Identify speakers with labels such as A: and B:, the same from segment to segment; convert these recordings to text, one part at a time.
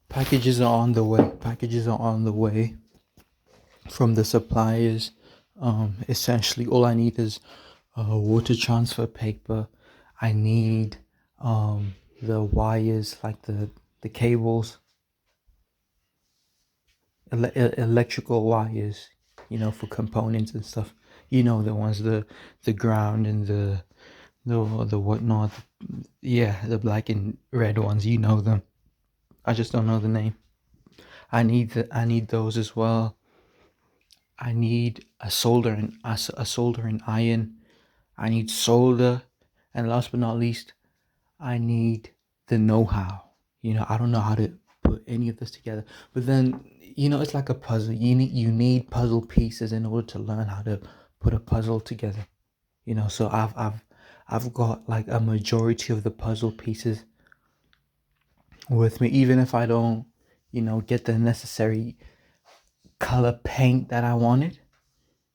A: Packages are on the way. Packages are on the way from the suppliers. Essentially, all I need is water transfer paper. I need the wires, like the cables, electrical wires, for components and stuff. The ones, the ground and the whatnot. Yeah, the black and red ones. You know them. I just don't know the name. I need those as well. I need a soldering iron. I need solder, and last but not least, I need the know-how. I don't know how to put any of this together. But then, it's like a puzzle. You need puzzle pieces in order to learn how to put a puzzle together. So I've got like a majority of the puzzle pieces with me, even if I don't, get the necessary color paint that I wanted,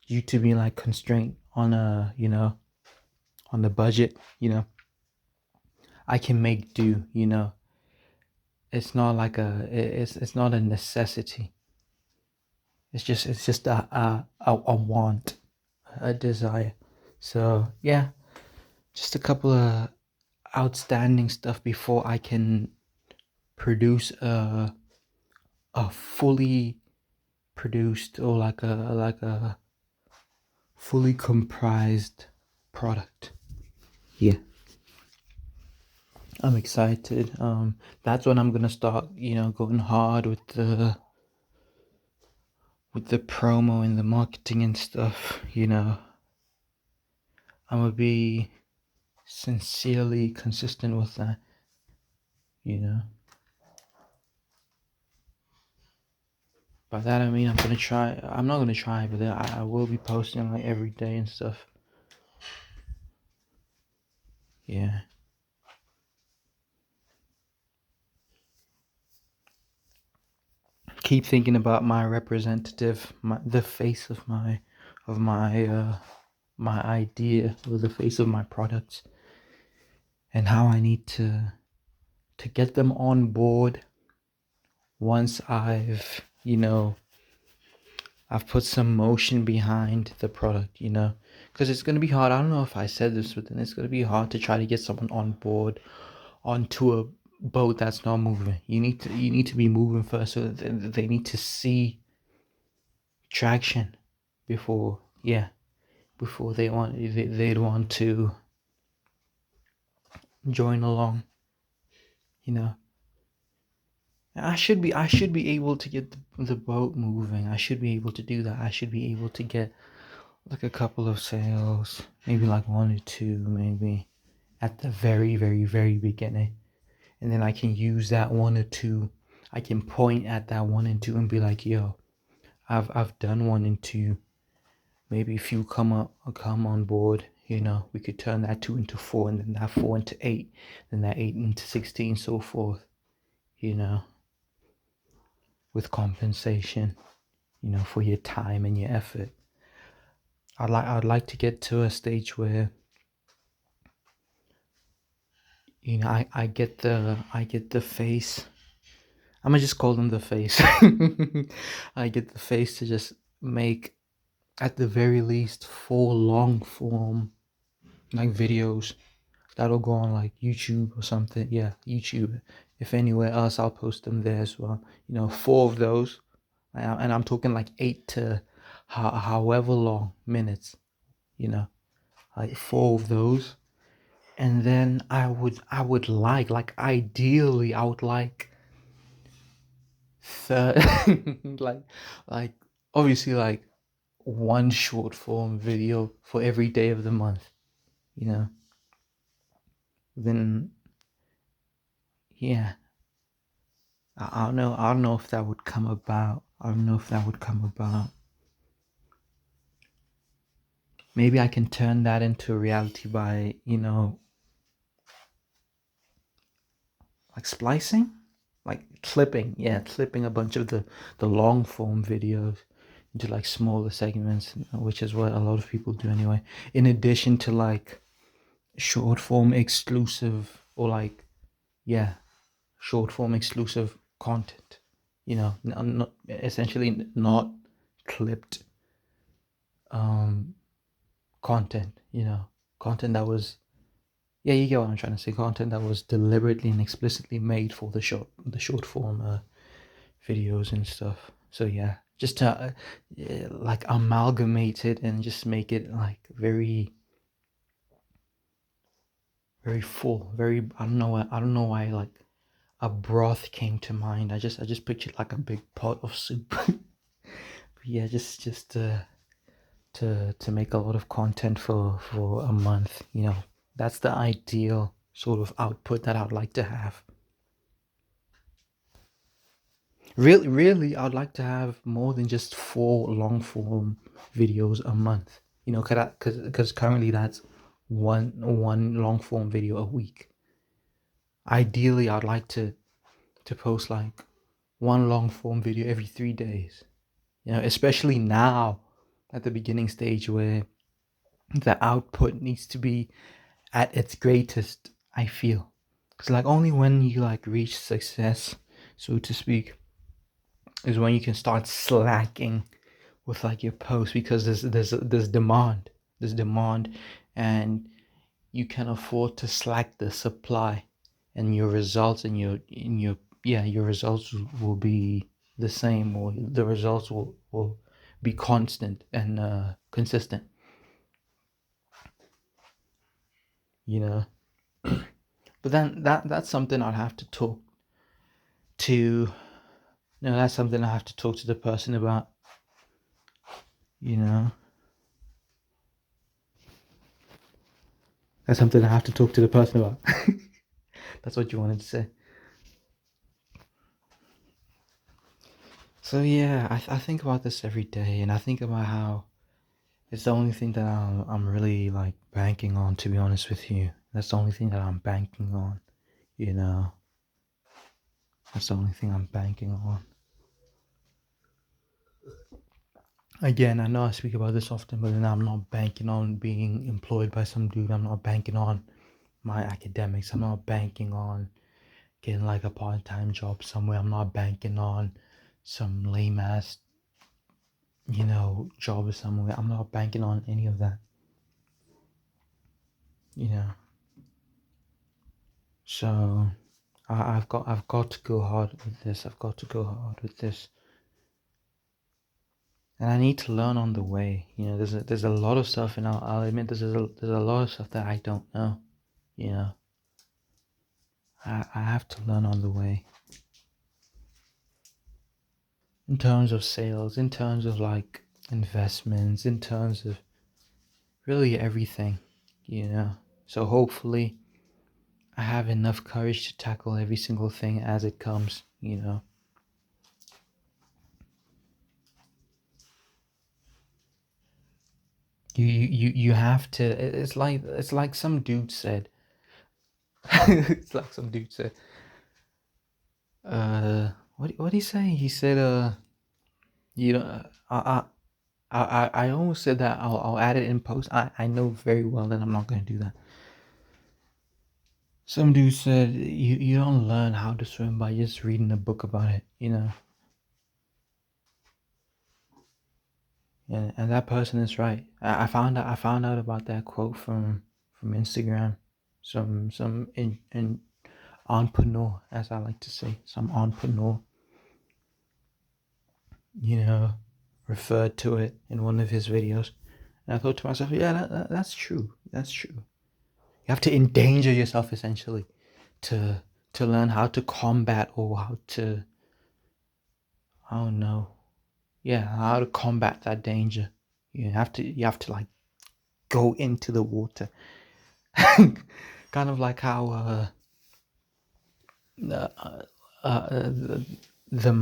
A: due to being like constraint on on the budget. I can make do. It's not like it's not a necessity. It's just a want, a desire. So yeah, just a couple of outstanding stuff before I can produce a fully produced, or like a fully comprised product. Yeah, I'm excited. That's when I'm gonna start, going hard with the promo and the marketing and stuff. I'm gonna be sincerely consistent with that. You know. By that I mean I'm gonna try. I'm not gonna try, but I will be posting like every day and stuff. Yeah. Keep thinking about my representative, the face of my idea, or the face of my products, and how I need to get them on board once I've put some motion behind the product, because it's going to be hard. I don't know if I said this, but then it's going to be hard to try to get someone on board onto a boat that's not moving. You need to be moving first, so that they need to see traction before, before they'd want to join along. you know I should be able to get the boat moving. I should be able to do that. I should be able to get like a couple of sales, maybe like one or two, maybe at the very, very, very beginning. And then I can use that one or two. I can point at that one and two and be like, yo, I've done one and two. Maybe if you come on board, we could turn that two into four, and then that four into eight, then that eight into 16, so forth. You know, with compensation, for your time and your effort. I'd like to get to a stage where, I get the face. I'm gonna just call them the face. I get the face to just make, at the very least, 4 long form like videos that'll go on like YouTube or something. Yeah, YouTube. If anywhere else, I'll post them there as well. 4 of those, and I'm talking like 8 to however long minutes. Like 4 of those, and then I would like ideally I would like third, like obviously like one short form video for every day of the month. You know, then yeah, I don't know. I don't know if that would come about. I don't know if that would come about. Maybe I can turn that into reality by, like splicing, like clipping. Yeah, clipping a bunch of the long form videos into like smaller segments, which is what a lot of people do anyway. In addition to like short form exclusive, or like, yeah, short form exclusive content, not essentially not clipped content, content that was, yeah, you get what I'm trying to say, content that was deliberately and explicitly made for the short form videos and stuff. So yeah, just to like amalgamate it and just make it like very, very full, very, I don't know why, like a broth came to mind. I just pictured like a big pot of soup. But yeah, just to make a lot of content for a month, that's the ideal sort of output that I'd like to have. Really, I'd like to have more than just 4 long form videos a month. Because currently that's one long form video a week. Ideally, I'd like to post like one long form video every 3 days. Especially now at the beginning stage where the output needs to be at its greatest, I feel. Because like only when you like reach success, so to speak, is when you can start slacking with like your posts, because there's demand. There's demand, and you can afford to slack the supply, and your results and your results will be the same, or the results will be constant and consistent, you know but then that's something I'd have to talk to that's something I have to talk to the person about, you know that's something I have to talk to the person about. That's what you wanted to say. So yeah, I think about this every day, and I think about how it's the only thing that I'm really like banking on, to be honest with you. That's the only thing that I'm banking on, you know. That's the only thing I'm banking on. Again, I know I speak about this often, but then I'm not banking on being employed by some dude. I'm not banking on my academics. I'm not banking on getting like a part-time job somewhere. I'm not banking on some lame ass, job somewhere. I'm not banking on any of that, you know. So I've got to go hard with this. I've got to go hard with this, and I need to learn on the way. There's a lot of stuff, and I'll admit there's a lot of stuff that I don't know. You know, I have to learn on the way. In terms of sales, in terms of like investments, in terms of really everything, So hopefully I have enough courage to tackle every single thing as it comes. You have to. It's like some dude said. It's like some dude said. What did he say? He said, you know, I almost said that I'll add it in post. I know very well that I'm not gonna do that. Some dude said you don't learn how to swim by just reading a book about it. And that person is right. I found out about that quote from Instagram. Some in entrepreneur, as I like to say, some entrepreneur, you know, referred to it in one of his videos. And I thought to myself, yeah, that's true. That's true. You have to endanger yourself essentially to learn how to combat, or how to, I don't know, yeah, how to combat that danger. You have to like go into the water. Kind of like how uh, the, the a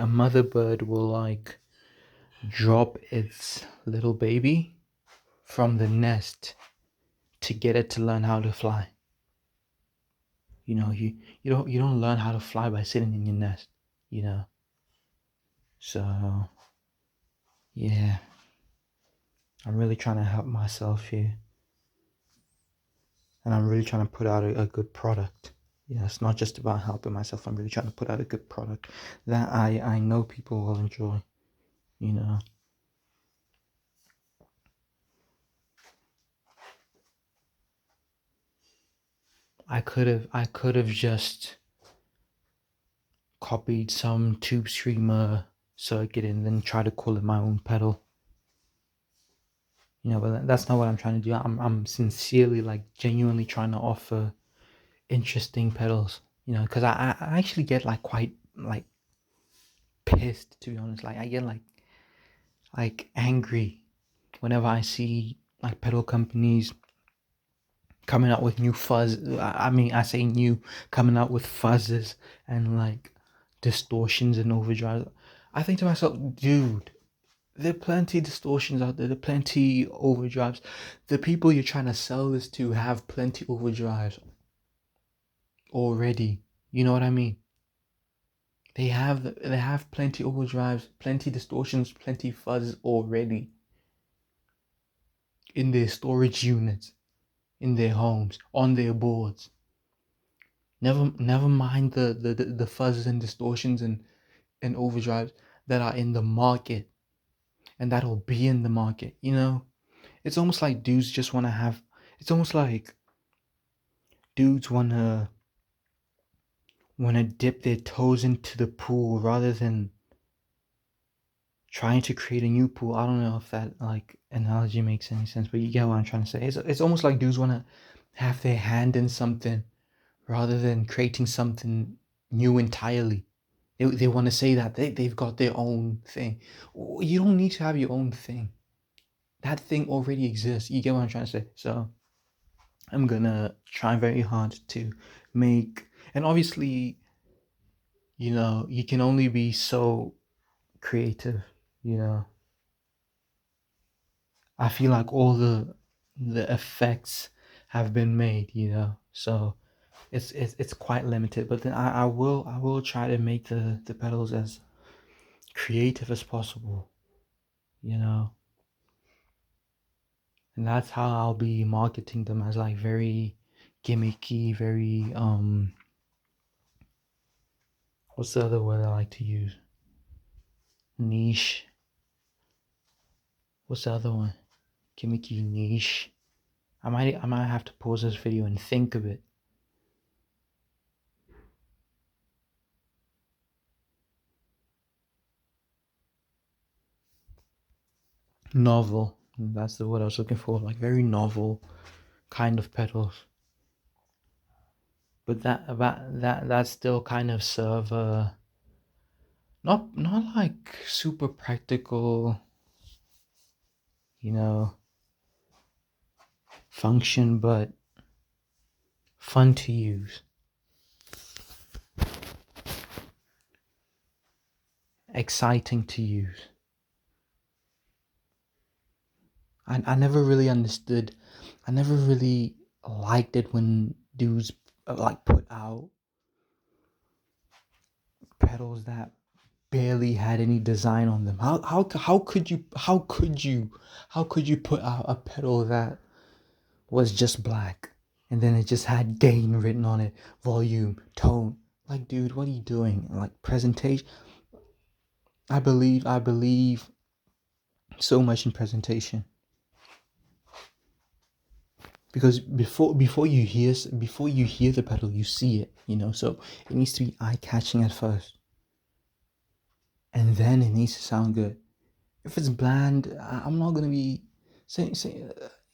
A: mother bird will like drop its little baby from the nest to get it to learn how to fly. You don't learn how to fly by sitting in your nest, you know. So yeah, I'm really trying to help myself here, and I'm really trying to put out a good product, Yeah, it's not just about helping myself. I'm really trying to put out a good product that I know people will enjoy. You know, I could have just copied some tube streamer circuit and then try to call it my own pedal. You know, but that's not what I'm trying to do. I'm sincerely, like, genuinely trying to offer interesting pedals. You know, because I actually get like quite like pissed, to be honest. Like I get like angry whenever I see like pedal companies coming out with new fuzz. I mean, I say new, coming out with fuzzes and like distortions and overdrive. I think to myself, dude, there are plenty distortions out there. There are plenty overdrives. The people you're trying to sell this to have plenty overdrives already. You know what I mean? They have plenty overdrives, plenty distortions, plenty fuzz already in their storage units, in their homes, on their boards. Never mind the fuzzes and distortions and overdrives that are in the market and that'll be in the market. You know, it's almost like dudes just want to have. It's almost like dudes wanna dip their toes into the pool rather than trying to create a new pool. I don't know if that like analogy makes any sense, but you get what I'm trying to say. It's almost like dudes wanna have their hand in something rather than creating something new entirely. They want to say that they've got their own thing. You don't need to have your own thing. That thing already exists. You get what I'm trying to say? So I'm gonna try very hard to make, and obviously, you know, you can only be so creative, you know. I feel like all the effects have been made, you know. So it's quite limited. But then I will try to make the pedals as creative as possible, you know. And that's how I'll be marketing them, as like very gimmicky, very what's the other word I like to use? Niche. What's the other one? Gimmicky, niche. I might have to pause this video and think of it. Novel. That's the word I was looking for. Like very novel kind of pedals. But that still kind of serve a not like super practical, you know, function, but fun to use, exciting to use. I never really understood. I never really liked it when dudes like put out pedals that barely had any design on them. How could you put out a pedal that was just black and then it just had gain written on it, volume, tone? Like, dude, what are you doing? Like presentation. I believe so much in presentation, because before you hear the pedal, you see it, you know. So it needs to be eye catching at first, and then it needs to sound good. If it's bland, I'm not gonna be saying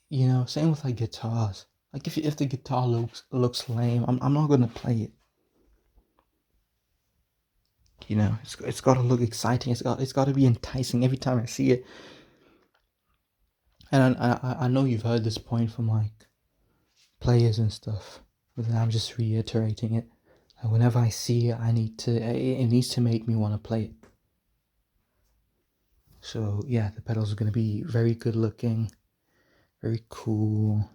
A: you know. Same with like guitars. Like if the guitar looks lame, I'm not gonna play it. You know, it's got to look exciting. It's got to be enticing every time I see it. And I know you've heard this point from like players and stuff, but then I'm just reiterating it. And whenever I see it, it needs to make me want to play it. So yeah, the pedals are gonna be very good looking, very cool.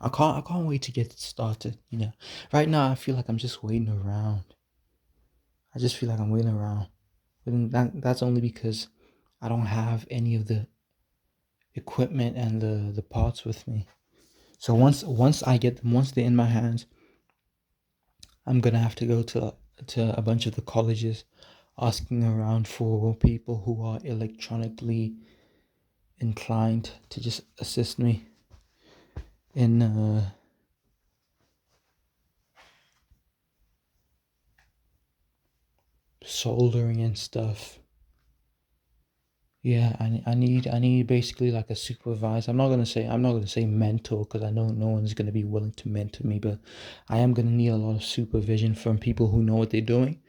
A: I can't wait to get it started. You know, right now I feel like I'm just waiting around. I just feel like I'm waiting around, but then that's only because I don't have any of the equipment and the parts with me. So once they're in my hands, I'm gonna have to go to a bunch of the colleges, asking around for people who are electronically inclined to just assist me in soldering and stuff. Yeah, I need basically like a supervisor. I'm not gonna say mentor, because I know no one's gonna be willing to mentor me, but I am gonna need a lot of supervision from people who know what they're doing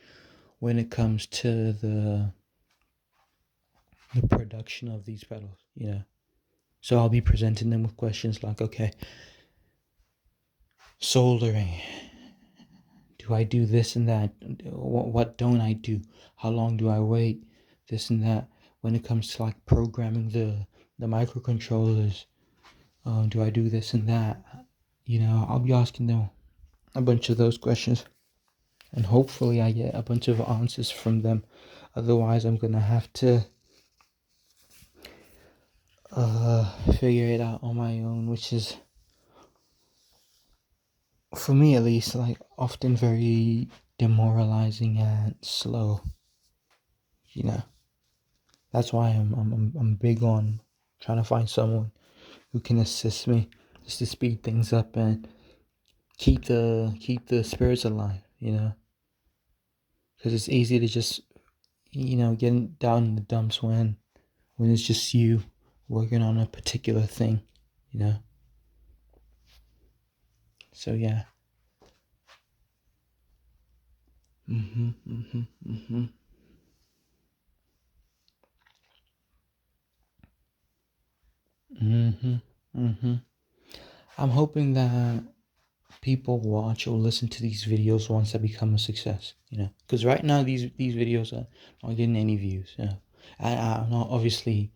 A: when it comes to the production of these pedals. So I'll be presenting them with questions like, okay, soldering. Do I do this and that? What don't I do? How long do I wait? This and that. When it comes to like programming the microcontrollers, do I do this and that? I'll be asking them a bunch of those questions, and hopefully I get a bunch of answers from them. Otherwise, I'm gonna have to figure it out on my own, which is, for me at least, like often very demoralizing and slow. You know, that's why I'm big on trying to find someone who can assist me just to speed things up and keep the spirits alive. Because it's easy to just get down in the dumps when it's just you working on a particular thing. You know. So yeah. Mhm. Mhm. Mhm. Mhm. Mhm. I'm hoping that people watch or listen to these videos once I become a success. Because right now these videos are not getting any views. I'm not, obviously,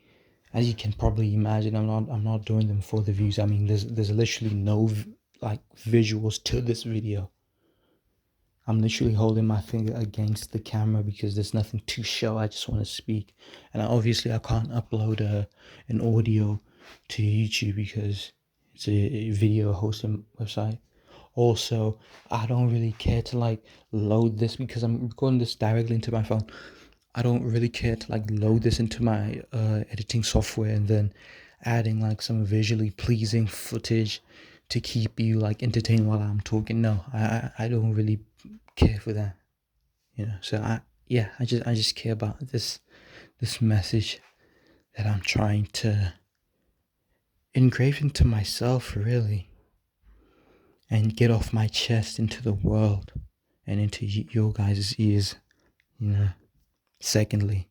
A: as you can probably imagine. I'm not doing them for the views. I mean, there's literally no like visuals to this video. I'm literally holding my finger against the camera because there's nothing to show. I just want to speak, and obviously I can't upload an audio to YouTube because it's a video hosting website. Also, I don't really care to like load this because I'm recording this directly into my phone. I don't really care to like load this into my editing software and then adding like some visually pleasing footage to keep you like entertained while I'm talking. No, I don't really care for that. So I just care about this message that I'm trying to engrave into myself, really, and get off my chest into the world and into your guys' ears. Secondly,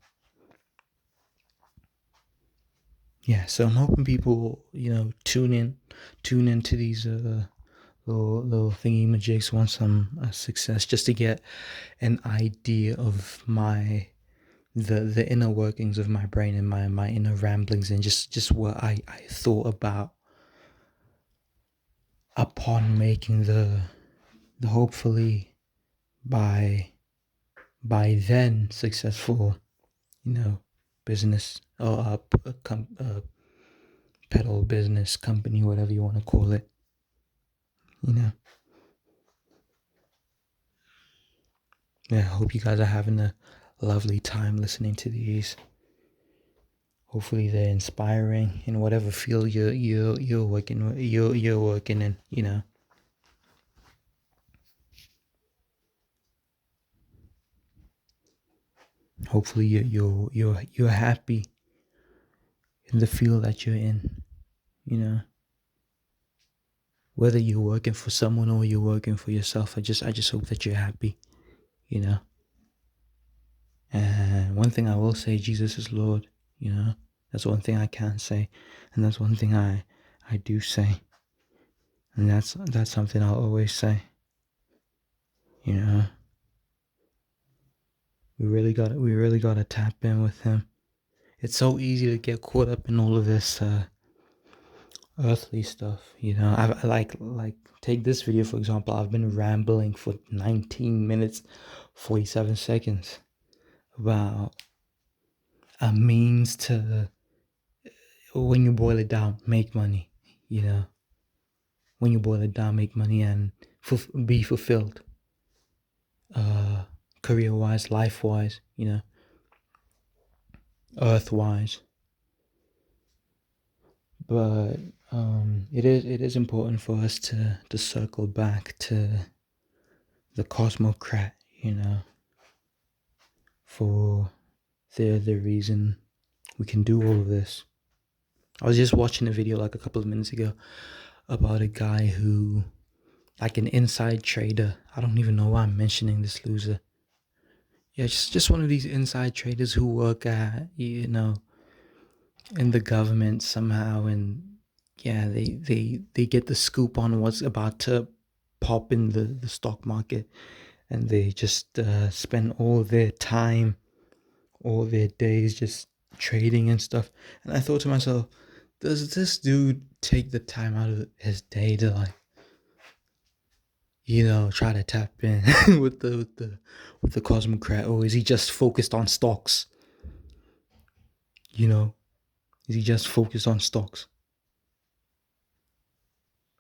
A: yeah, so I'm hoping people, tune into these little thingy majigs once I'm a success, just to get an idea of the inner workings of my brain and my inner ramblings, and just what I thought about upon making the hopefully by then successful, business, or pedal business company, whatever you want to call it. Yeah, I hope you guys are having a lovely time listening to these. Hopefully they're inspiring in whatever field you're working in. Hopefully you're happy in the field that you're in. Whether you're working for someone or you're working for yourself, I just hope that you're happy. You know. And one thing I will say, Jesus is Lord. That's one thing I can say, and that's one thing I do say, and that's something I'll always say. We really got to tap in with him. It's so easy to get caught up in all of this earthly stuff. I like take this video for example. I've been rambling for 19 minutes 47 seconds about a means to, when you boil it down, make money. when you boil it down, make money and be fulfilled, career wise, life wise, earth wise. But it is important for us to circle back to the Cosmocrat, for the reason we can do all of this. I was just watching a video like a couple of minutes ago about a guy who, like an inside trader. I don't even know why I'm mentioning this loser. Yeah, just one of these inside traders who work at, in the government somehow, and yeah, they get the scoop on what's about to pop in the stock market, and they just spend all their time, all their days just trading and stuff. And I thought to myself, does this dude take the time out of his day to, like, try to tap in with the Cosmocrat, or is he just focused on stocks? Is he just focused on stocks?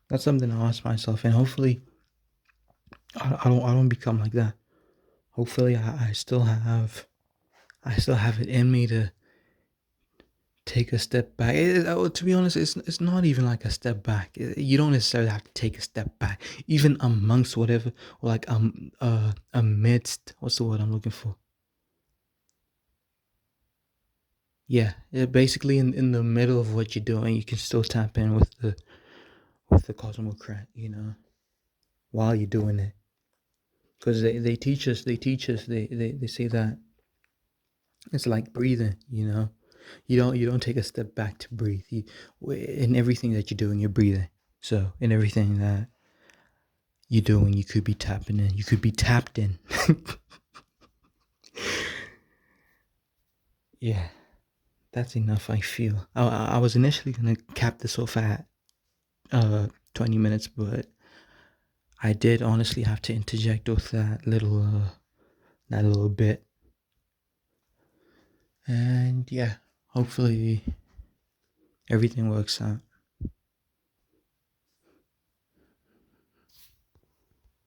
A: That's something I ask myself, and hopefully, I don't become like that. Hopefully, I still have it in me to take a step back. To be honest, it's not even like a step back. You don't necessarily have to take a step back, even amongst whatever, or like amidst. What's the word I'm looking for? Yeah, basically in the middle of what you're doing, you can still tap in with the Cosmocrat, while you're doing it. Because they teach us, they say that it's like breathing. You don't take a step back to breathe. In everything that you're doing, you're breathing. So in everything that you're doing, you could be tapping in, you could be tapped in. Yeah, that's enough, I feel. I was initially gonna cap this off at 20 minutes, but I did honestly have to interject with that little bit. And yeah, hopefully everything works out.